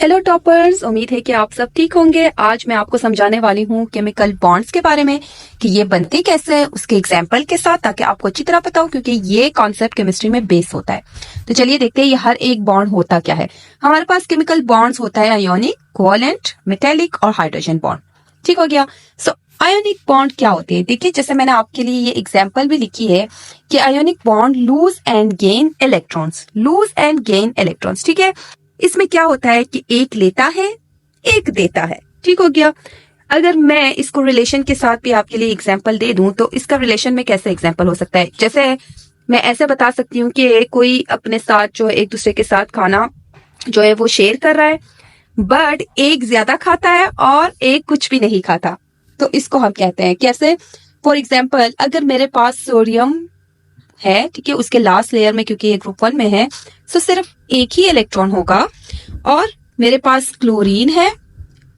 Hello toppers, उम्मीद है कि आप सब ठीक होंगे। आज मैं आपको समझाने वाली हूँ केमिकल बॉन्ड्स के बारे में कि ये बनते कैसे है, उसके एग्जाम्पल के साथ, ताकि आपको अच्छी तरह पता हो, क्योंकि ये कॉन्सेप्ट केमिस्ट्री में बेस होता है। तो चलिए देखते हैं ये हर एक बॉन्ड होता क्या है। हमारे पास केमिकल बॉन्ड्स होता है आयोनिक, कोवेलेंट, मेटेलिक और हाइड्रोजन बॉन्ड। ठीक हो गया। सो आयोनिक बॉन्ड क्या होते हैं? देखिए, जैसे मैंने आपके लिए ये एग्जाम्पल भी लिखी है कि ionic bond lose and gain electrons, lose and gain electrons. ठीक है, इसमें क्या होता है कि एक लेता है, एक देता है। ठीक हो गया। अगर मैं इसको रिलेशन के साथ भी आपके लिए एग्जांपल दे दूं तो इसका रिलेशन में कैसे एग्जांपल हो सकता है? जैसे मैं ऐसे बता सकती हूँ कि कोई अपने साथ जो एक दूसरे के साथ खाना जो है वो शेयर कर रहा है, बट एक ज्यादा खाता है और एक कुछ भी नहीं खाता। तो इसको हम कहते हैं कैसे? फॉर एग्जाम्पल, अगर मेरे पास सोडियम है, ठीक है, उसके लास्ट लेयर में, क्योंकि ये ग्रुप 1 में है, तो सिर्फ एक ही इलेक्ट्रॉन होगा। और मेरे पास क्लोरीन है,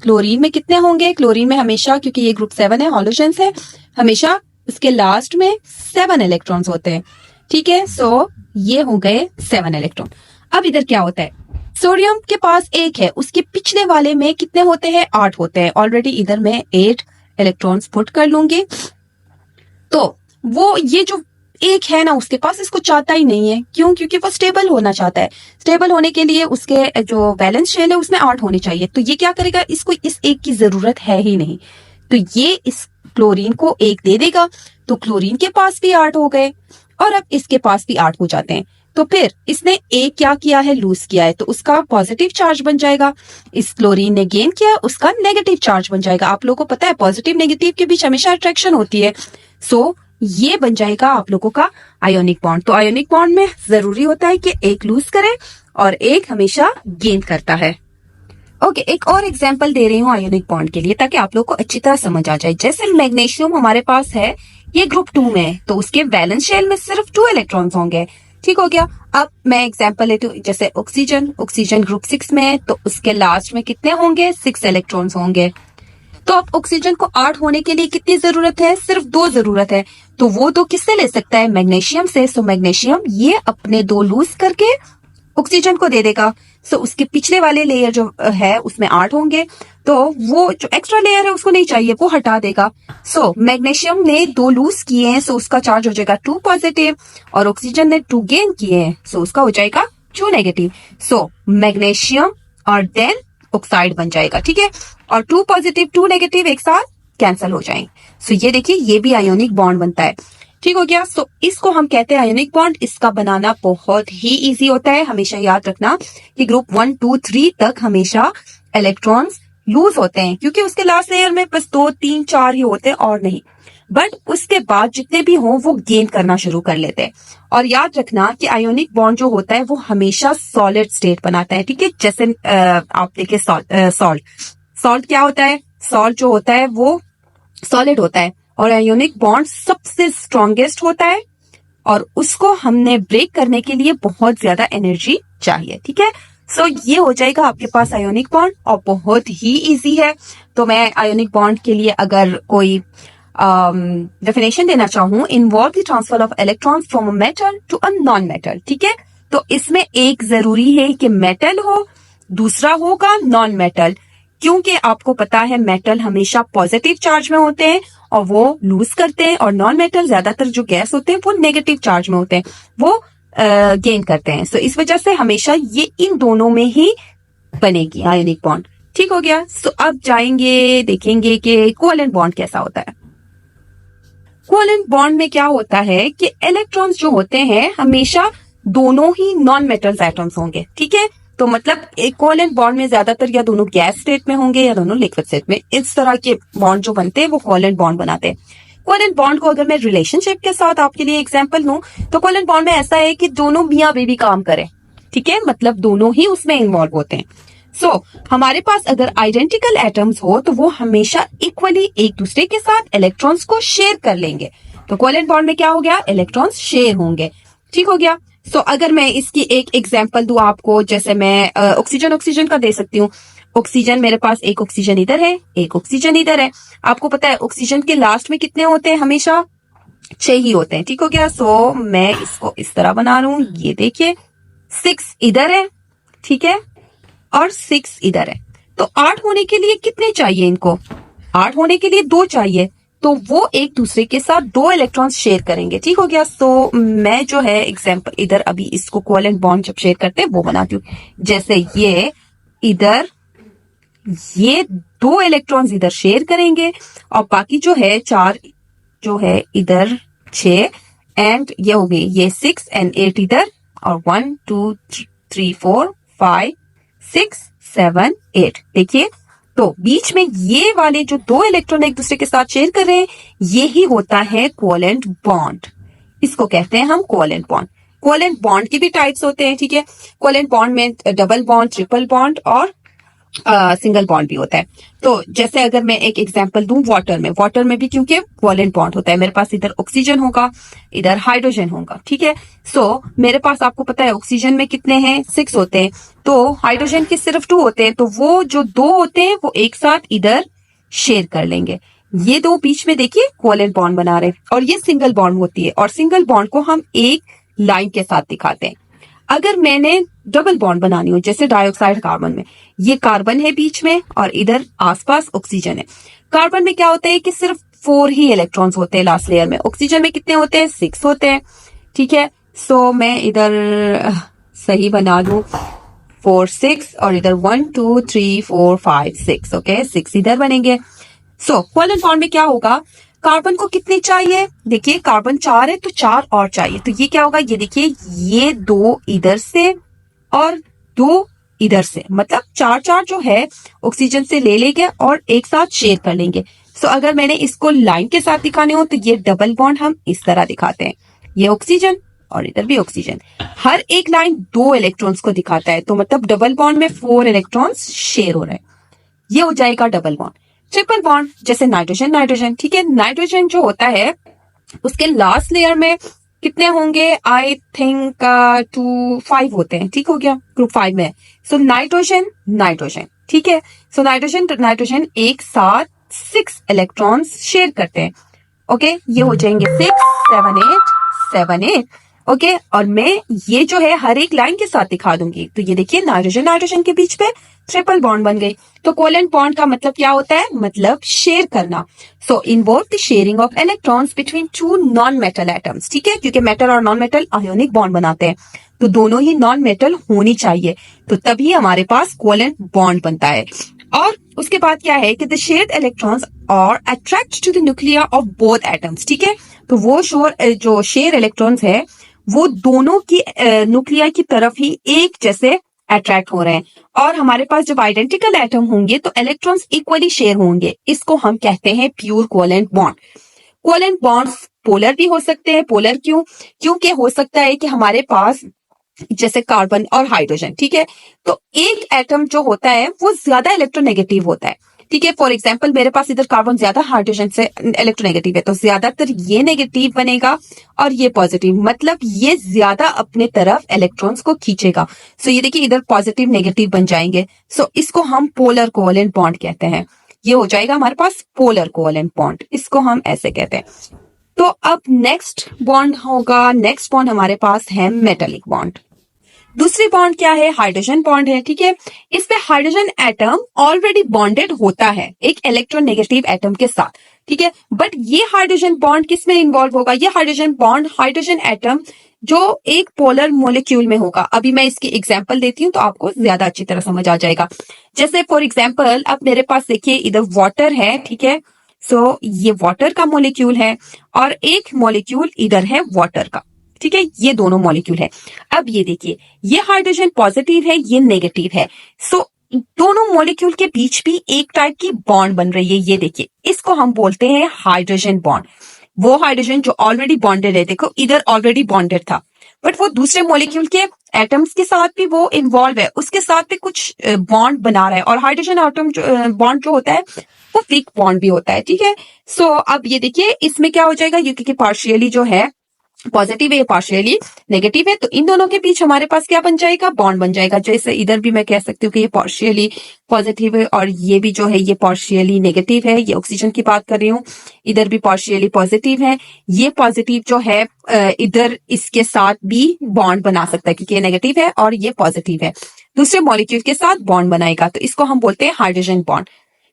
क्लोरीन में कितने होंगे? क्लोरीन में हमेशा, क्योंकि ये ग्रुप 7 है, हॉलोजेंस है, हमेशा उसके लास्ट में 7 इलेक्ट्रॉन्स होते हैं। ठीक है, सो ये हो गए 7 इलेक्ट्रॉन। अब इधर क्या होता है? सोडियम के पास एक है, उसके पिछले वाले में कितने होते हैं? 8 होते हैं। ऑलरेडी इधर मैं 8 इलेक्ट्रॉन्स पुट कर लूंगी। तो वो ये जो एक है ना, उसके पास इसको चाहता ही नहीं है। क्यों? क्योंकि वो स्टेबल होना चाहता है। स्टेबल होने के लिए उसके जो बैलेंस शेल है उसमें 8 होने चाहिए। तो ये क्या करेगा? इसको इस एक की जरूरत है ही नहीं, तो ये इस क्लोरीन को एक दे देगा। तो क्लोरीन के पास भी 8 हो गए और अब इसके पास भी 8 हो जाते हैं। तो फिर इसने एक क्या किया है? लूज किया है, तो उसका पॉजिटिव चार्ज बन जाएगा। इस क्लोरीन ने गेन किया, उसका नेगेटिव चार्ज बन जाएगा। आप लोगों को पता है पॉजिटिव नेगेटिव के बीच हमेशा अट्रैक्शन होती है। सो ये बन जाएगा आप लोगों का आयोनिक बॉन्ड। तो आयोनिक बॉन्ड में जरूरी होता है कि एक लूज करे और एक हमेशा गेन करता है। ओके, एक और एग्जांपल दे रही हूँ आयोनिक बॉन्ड के लिए, ताकि आप लोगों को अच्छी तरह समझ आ जाए। जैसे मैग्नीशियम हमारे पास है, ये ग्रुप 2 में है, तो उसके वैलेंस शेल में सिर्फ 2 इलेक्ट्रॉन्स होंगे। ठीक हो गया। अब मैं एग्जांपल लेती हूँ, जैसे ऑक्सीजन, ऑक्सीजन ग्रुप 6 में है, तो उसके लास्ट में कितने होंगे? 6 इलेक्ट्रॉन्स होंगे। तो अब ऑक्सीजन को 8 होने के लिए कितनी जरूरत है? सिर्फ 2 जरूरत है। तो वो 2 किससे ले सकता है? मैग्नीशियम से। सो मैग्नीशियम ये अपने 2 लूज करके ऑक्सीजन को दे देगा। सो उसके पिछले वाले लेयर जो है उसमें 8 होंगे, तो वो जो एक्स्ट्रा लेयर है उसको नहीं चाहिए, वो हटा देगा। सो मैग्नीशियम ने 2 लूज किए हैं, सो उसका चार्ज हो जाएगा 2 पॉजिटिव, और ऑक्सीजन ने 2 गेन किए हैं, सो उसका हो जाएगा 2 नेगेटिव। सो मैग्नीशियम और देन ऑक्साइड बन जाएगा। ठीक है, और 2 पॉजिटिव 2 नेगेटिव एक साथ कैंसिल हो जाएंगे। सो ये देखिए, ये भी आयोनिक बॉन्ड बनता है। ठीक हो गया। सो इसको हम कहते हैं आयोनिक बॉन्ड। इसका बनाना बहुत ही इजी होता है। हमेशा याद रखना कि ग्रुप 1 2 3 तक हमेशा इलेक्ट्रॉन्स लूज होते हैं, क्योंकि उसके लास्ट लेयर में बस 2 3 4 ही होते हैं और नहीं। बट उसके बाद जितने भी हों वो गेन करना शुरू कर लेते हैं। और याद रखना कि आयोनिक बॉन्ड जो होता है वो हमेशा सॉलिड स्टेट बनाता है। ठीक है, जैसे आप देखिए सॉल्ट, सॉल्ट क्या होता है? सॉल्ट जो होता है वो सॉलिड होता है, और आयोनिक बॉन्ड सबसे स्ट्रॉन्गेस्ट होता है, और उसको हमने ब्रेक करने के लिए बहुत ज्यादा एनर्जी चाहिए। ठीक है, सो ये हो जाएगा आपके पास आयोनिक बॉन्ड, और बहुत ही इजी है। तो मैं आयोनिक बॉन्ड के लिए अगर कोई डेफिनेशन देना चाहूँ, involve the transfer of electrons from a metal to a non metal. ठीक है, तो इसमें एक जरूरी है कि मेटल हो, दूसरा होगा नॉन मेटल, क्योंकि आपको पता है मेटल हमेशा पॉजिटिव चार्ज में होते हैं और वो लूज करते हैं, और नॉन मेटल ज्यादातर जो गैस होते हैं वो नेगेटिव चार्ज में होते हैं, वो गेन करते हैं। सो इस वजह से हमेशा ये इन दोनों में ही बनेगी आयोनिक बॉन्ड। ठीक हो गया। सो अब जाएंगे, देखेंगे कि कोवेलेंट बॉन्ड कैसा होता है। कोवेलेंट बॉन्ड में क्या होता है कि इलेक्ट्रॉन्स जो होते हैं हमेशा दोनों ही नॉन मेटल्स एटम्स होंगे। ठीक है, तो मतलब एक कोवेलेंट बॉन्ड में ज्यादातर या दोनों गैस स्टेट में होंगे या दोनों लिक्विड स्टेट में। इस तरह के बॉन्ड जो बनते हैं वो कोवेलेंट बॉन्ड बनाते हैं। कोवेलेंट बॉन्ड को अगर मैं रिलेशनशिप के साथ आपके लिए एग्जांपल दूं, तो कोवेलेंट बॉन्ड में ऐसा है कि दोनों मियां बीवी काम करें। ठीक है, मतलब दोनों ही उसमें इन्वॉल्व होते हैं। सो हमारे पास अगर आइडेंटिकल एटम्स हो तो वो हमेशा इक्वली एक दूसरे के साथ इलेक्ट्रॉन्स को शेयर कर लेंगे। तो कोवेलेंट बॉन्ड में क्या हो गया? इलेक्ट्रॉन्स शेयर होंगे। ठीक हो गया। सो अगर मैं इसकी एक एग्जांपल दूं आपको, जैसे मैं ऑक्सीजन का दे सकती हूँ। ऑक्सीजन, मेरे पास एक ऑक्सीजन इधर है, एक ऑक्सीजन इधर है। आपको पता है ऑक्सीजन के लास्ट में कितने होते हैं? हमेशा 6 ही होते हैं। ठीक हो गया। सो मैं इसको इस तरह बना रहा हूं, ये देखिए 6 इधर है, ठीक है, और 6 इधर है। तो 8 होने के लिए कितने चाहिए इनको? 8 होने के लिए 2 चाहिए, तो वो एक दूसरे के साथ 2 इलेक्ट्रॉन्स शेयर करेंगे। ठीक हो गया। तो मैं जो है एग्जाम्पल इधर अभी इसको कोवेलेंट बॉन्ड जब शेयर करते हैं वो बनाती हूँ। जैसे ये इधर ये 2 इलेक्ट्रॉन्स इधर शेयर करेंगे और बाकी जो है 4 जो है इधर 6 एंड ये हो गई ये 6 एंड 8 इधर और 1 2 3 4 5 6 7 8। देखिए तो बीच में ये वाले जो 2 इलेक्ट्रॉन एक दूसरे के साथ शेयर कर रहे हैं ये ही होता है कोवेलेंट बॉन्ड। इसको कहते हैं हम कोवेलेंट बॉन्ड। कोवेलेंट बॉन्ड की भी टाइप्स होते हैं। ठीक है, कोवेलेंट बॉन्ड में डबल बॉन्ड, ट्रिपल बॉन्ड और सिंगल बॉन्ड भी होता है। तो जैसे अगर मैं एक एग्जांपल दूं वाटर में भी क्योंकि कोवेलेंट बॉन्ड होता है, मेरे पास इधर ऑक्सीजन होगा, इधर हाइड्रोजन होगा। ठीक है, सो मेरे पास आपको पता है ऑक्सीजन में कितने हैं? 6 होते हैं, तो हाइड्रोजन के सिर्फ 2 होते हैं, तो वो जो 2 होते हैं वो एक साथ इधर शेयर कर लेंगे। ये 2 बीच में देखिए कोवेलेंट बॉन्ड बना रहे हैं और ये सिंगल बॉन्ड होती है और सिंगल बॉन्ड को हम एक लाइन के साथ दिखाते हैं। अगर मैंने डबल बॉन्ड बनानी हो जैसे डाइऑक्साइड कार्बन में, ये कार्बन है बीच में और इधर आसपास ऑक्सीजन है। कार्बन में क्या होता है कि सिर्फ 4 ही इलेक्ट्रॉन्स होते हैं लास्ट लेयर में। ऑक्सीजन में कितने होते हैं? 6 होते हैं। ठीक है, सो मैं इधर सही बना दूं 4 6 और इधर 1 2 3 4 5 6। ओके, 6 इधर बनेंगे। सो कोवेलेंट बॉन्ड में क्या होगा? कार्बन को कितने चाहिए? देखिए कार्बन 4 है तो 4 और चाहिए, तो ये क्या होगा? ये देखिए ये 2 इधर से और 2 इधर से, मतलब 4 4 जो है ऑक्सीजन से ले लेंगे और एक साथ शेयर कर लेंगे। सो अगर मैंने इसको लाइन के साथ दिखाने हो तो ये डबल बॉन्ड हम इस तरह दिखाते हैं, ये ऑक्सीजन और इधर भी ऑक्सीजन। हर एक लाइन 2 इलेक्ट्रॉन्स को दिखाता है, तो मतलब डबल बॉन्ड में 4 इलेक्ट्रॉन्स शेयर हो रहे हैं, ये हो जाएगा डबल बॉन्ड। ट्रिपल बॉन्ड जैसे नाइट्रोजन, ठीक है, नाइट्रोजन जो होता है उसके लास्ट लेयर में कितने होंगे? आई थिंक 2 5 होते हैं। ठीक हो गया, ग्रुप 5 में। सो नाइट्रोजन, ठीक है, सो नाइट्रोजन एक साथ 6 इलेक्ट्रॉन्स शेयर करते हैं। ओके, ये हो जाएंगे 6 7 8। ओके, और मैं ये जो है हर एक लाइन के साथ दिखा दूंगी। तो ये देखिए नाइट्रोजन के बीच पे ट्रिपल बॉन्ड बन गई। तो कोवेलेंट बॉन्ड का मतलब क्या होता है? मतलब शेयर करना। So involve the sharing of electrons between 2 non metal atoms. ठीक है, क्योंकि मेटल और नॉन मेटल आयोनिक बॉन्ड बनाते हैं, तो दोनों ही नॉन मेटल होनी चाहिए, तो तभी हमारे पास कोवेलेंट बॉन्ड बनता है। और उसके बाद क्या है कि the shared electrons are attract to the nuclei of both atoms. ठीक है, तो वो जो शेयर इलेक्ट्रॉन्स है वो दोनों की न्यूक्लिया की तरफ ही एक जैसे अट्रैक्ट हो रहे हैं। और हमारे पास जब आइडेंटिकल एटम होंगे तो इलेक्ट्रॉन्स इक्वली शेयर होंगे, इसको हम कहते हैं pure covalent bond. Covalent bonds polar भी हो सकते हैं। पोलर क्यों? क्योंकि हो सकता है कि हमारे पास जैसे कार्बन और हाइड्रोजन, ठीक है, तो एक एटम जो होता है वो ज्यादा इलेक्ट्रोनेगेटिव होता है। ठीक है, फॉर एग्जाम्पल मेरे पास इधर कार्बन ज्यादा हाइड्रोजन से इलेक्ट्रोनेगेटिव है, तो ज्यादातर ये नेगेटिव बनेगा और ये पॉजिटिव, मतलब ये ज्यादा अपने तरफ इलेक्ट्रॉन्स को खींचेगा। सो ये देखिए इधर पॉजिटिव नेगेटिव बन जाएंगे। सो इसको हम पोलर कोवेलेंट बॉन्ड कहते हैं। ये हो जाएगा हमारे पास पोलर कोवेलेंट बॉन्ड, इसको हम ऐसे कहते हैं। तो अब नेक्स्ट बॉन्ड होगा, नेक्स्ट बॉन्ड हमारे पास है मेटालिक बॉन्ड। दूसरी बॉन्ड क्या है? हाइड्रोजन बॉन्ड है। ठीक है, इस पे हाइड्रोजन एटम ऑलरेडी बॉन्डेड होता है एक इलेक्ट्रोनेगेटिव एटम के साथ। ठीक है, बट ये हाइड्रोजन बॉन्ड किस में इन्वॉल्व होगा? ये हाइड्रोजन बॉन्ड हाइड्रोजन एटम जो एक पोलर मोलिक्यूल में होगा। अभी मैं इसकी एग्जांपल देती हूँ तो आपको ज्यादा अच्छी तरह समझ आ जाएगा। जैसे फॉर एग्जांपल अब मेरे पास देखिए इधर वाटर है। ठीक है, सो ये वाटर का मोलिक्यूल है और एक मोलिक्यूल इधर है वाटर का। ठीक है, ये दोनों मॉलिक्यूल है। अब ये देखिए ये हाइड्रोजन पॉजिटिव है, ये नेगेटिव है। सो दोनों मॉलिक्यूल के बीच भी एक टाइप की बॉन्ड बन रही है। ये देखिए इसको हम बोलते हैं हाइड्रोजन बॉन्ड। वो हाइड्रोजन जो ऑलरेडी बॉन्डेड है, देखो इधर ऑलरेडी बॉन्डेड था, बट वो दूसरे मॉलिक्यूल के एटम्स के साथ भी वो इन्वॉल्व है, उसके साथ भी कुछ बॉन्ड बना रहा है। और हाइड्रोजन एटम बॉन्ड जो होता है वो वीक बॉन्ड भी होता है। ठीक है, सो अब ये देखिए इसमें क्या हो जाएगा, ये क्योंकि पार्शियली जो है पॉजिटिव है, पार्शियली नेगेटिव है, तो इन दोनों के बीच हमारे पास क्या बन जाएगा? बॉन्ड बन जाएगा। जैसे इधर भी मैं कह सकती हूँ कि ये पार्शियली पॉजिटिव है और ये भी जो है ये पार्शियली नेगेटिव है। ये ऑक्सीजन की बात कर रही हूँ, इधर भी पार्शियली पॉजिटिव है। ये पॉजिटिव जो है इधर इसके साथ भी बॉन्ड बना सकता है क्योंकि ये नेगेटिव है और ये पॉजिटिव है। दूसरे मॉलिक्यूल के साथ बॉन्ड बनाएगा, तो इसको हम बोलते हैं हाइड्रोजन बॉन्ड।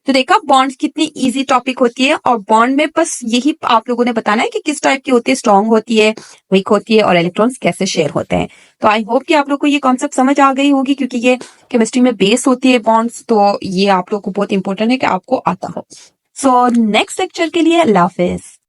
तो देखा बॉन्ड कितनी इजी टॉपिक होती है, और बॉन्ड में बस यही आप लोगों ने बताना है कि किस टाइप की होती है, स्ट्रांग होती है, वीक होती है, और इलेक्ट्रॉन्स कैसे शेयर होते हैं। तो आई होप कि आप लोग को ये कॉन्सेप्ट समझ आ गई होगी, क्योंकि ये केमिस्ट्री में बेस होती है बॉन्ड्स, तो ये आप लोग को बहुत इंपॉर्टेंट है कि आपको आता हो। सो नेक्स्ट लेक्चर के लिए अल्लाह हाफिज।